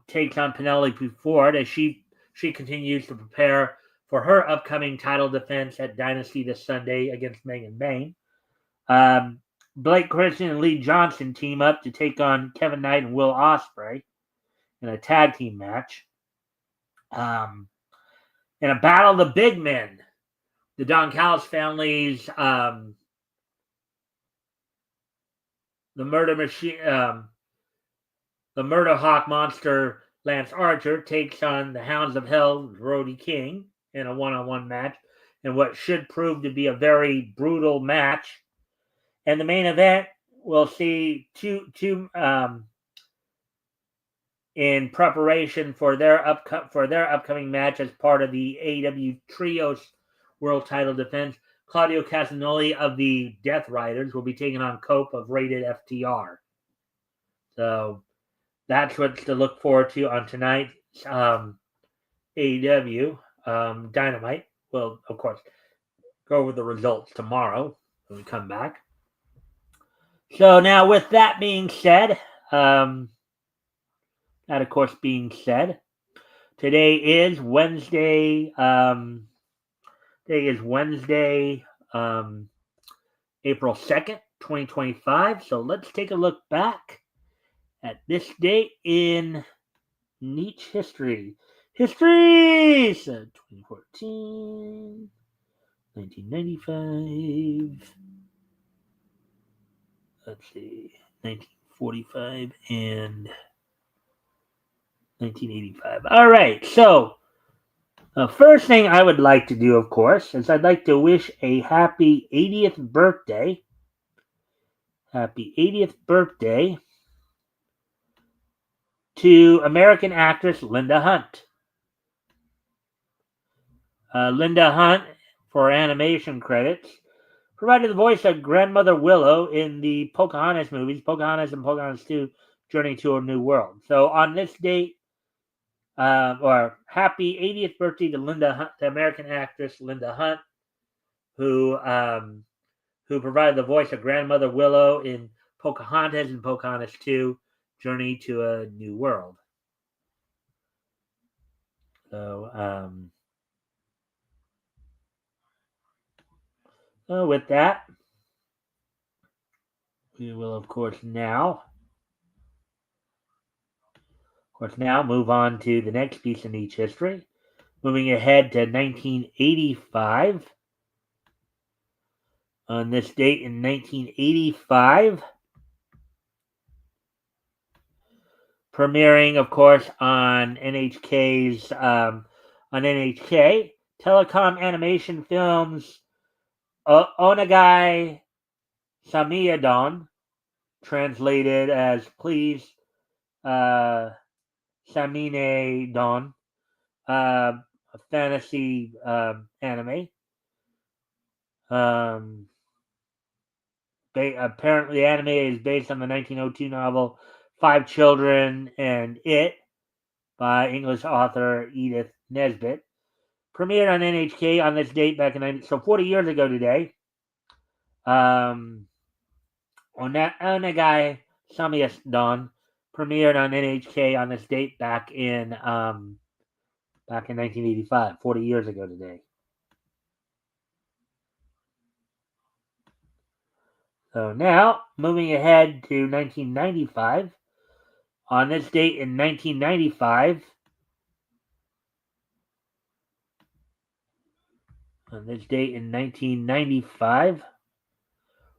takes on Penelope Ford as she continues to prepare for her upcoming title defense at Dynasty this Sunday against Megan Bayne. Blake Christian and Lee Johnson team up to take on Kevin Knight and Will Ospreay in a tag team match. In a battle of the big men, the Don Callis family's the Murder Machine, the Murder Hawk monster Lance Archer takes on the Hounds of Hell Brody King in a one-on-one match, in what should prove to be a very brutal match. And the main event will see two in preparation for their upcoming match as part of the AEW Trios World Title defense. Claudio Castagnoli of the Death Riders will be taking on Cope of Rated FTR. So that's what's to look forward to on tonight's AEW Dynamite. We'll, of course, go over the results tomorrow when we come back. So now, with that being said, today is Wednesday. April 2nd, 2025. So let's take a look back at this date in Nietzsche history. History! So 2014, 1995. Let's see, 1945 and 1985. All right, so the first thing I would like to do, of course, is I'd like to wish a happy 80th birthday. Happy 80th birthday to American actress Linda Hunt. Linda Hunt, for animation credits, provided the voice of Grandmother Willow in the Pocahontas movies, Pocahontas and Pocahontas 2, Journey to a New World. So on this date, or happy 80th birthday to Linda Hunt, the American actress Linda Hunt, who provided the voice of Grandmother Willow in Pocahontas and Pocahontas 2, Journey to a New World. So, with that, we will, of course, now move on to the next piece in each history. Moving ahead to 1985. On this date in 1985, premiering, of course, on NHK's Telecom Animation Films, Onagai Samiyadon, translated as Please Samine Don, a fantasy anime. Apparently, the anime is based on the 1902 novel Five Children and It by English author Edith Nesbit. Premiered on NHK on this date back in 40 years ago today. Onagai Samiyas Dawn premiered on NHK on this date back in 1985, 40 years ago today. So now, moving ahead to 1995. On this date in 1995,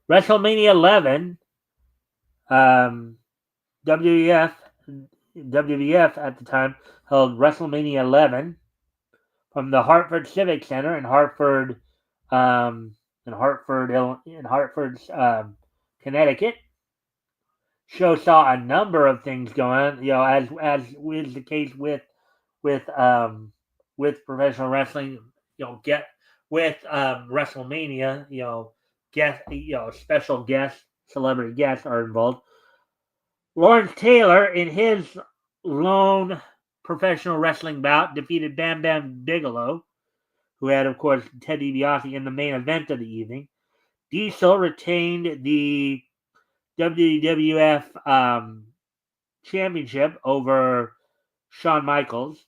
WrestleMania 11, WWF at the time held WrestleMania 11 from the Hartford Civic Center in Hartford, Connecticut. Show saw a number of things going on, as is the case with professional wrestling. With WrestleMania, special guests, celebrity guests are involved. Lawrence Taylor, in his lone professional wrestling bout, defeated Bam Bam Bigelow, who had, of course, Ted DiBiase in the main event of the evening. Diesel retained the WWF championship over Shawn Michaels.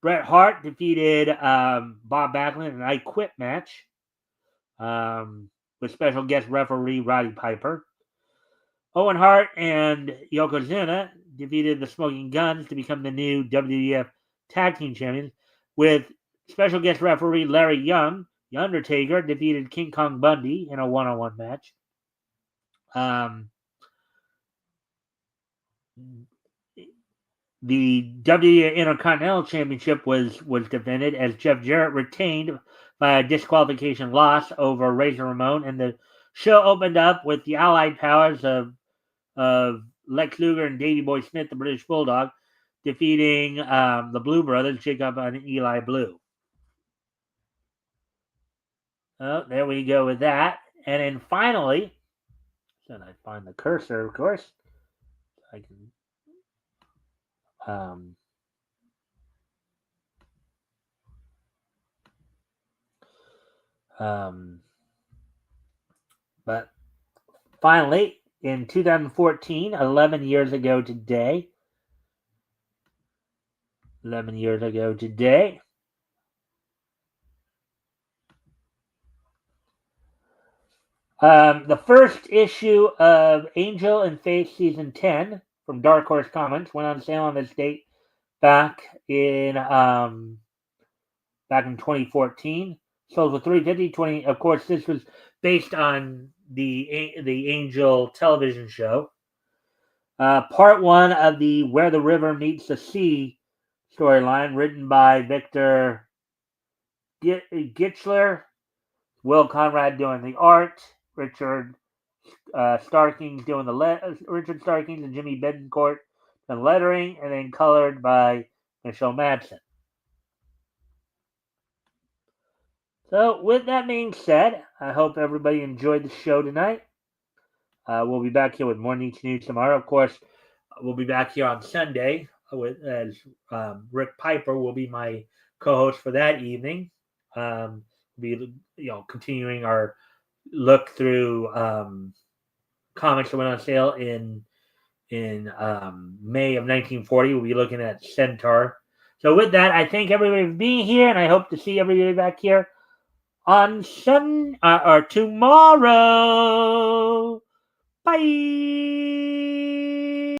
Bret Hart defeated Bob Backlund in an I Quit match with special guest referee Roddy Piper. Owen Hart and Yokozuna defeated the Smoking Guns to become the new WWF Tag Team Champions, with special guest referee Larry Young. The Undertaker defeated King Kong Bundy in a one-on-one match. The WWE Intercontinental Championship was defended as Jeff Jarrett retained by a disqualification loss over Razor Ramon, and the show opened up with the allied powers of Lex Luger and Davey Boy Smith, the British Bulldog, defeating the Blue Brothers, Jacob and Eli Blue. Oh, there we go with that. And then finally, so I find the cursor, of course. I can but finally, in 2014, 11 years ago today, The first issue of Angel and Faith Season 10 from Dark Horse Comics went on sale on this date back in 2014. Sold for $3.50. Of course, this was based on the Angel television show. Part 1 of the Where the River Meets the Sea storyline, written by Victor Gichler, Will Conrad doing the art, Richard Starkings doing Richard Starkings and Jimmy Betancourt doing lettering, and then colored by Michelle Madsen. So, with that being said, I hope everybody enjoyed the show tonight. We'll be back here with more Neat News tomorrow. Of course, we'll be back here on Sunday with as Rick Piper will be my co-host for that evening. Be continuing our look through comics that went on sale in May of 1940. We'll be looking at Centaur. So with that, I thank everybody for being here, and I hope to see everybody back here on or tomorrow. Bye.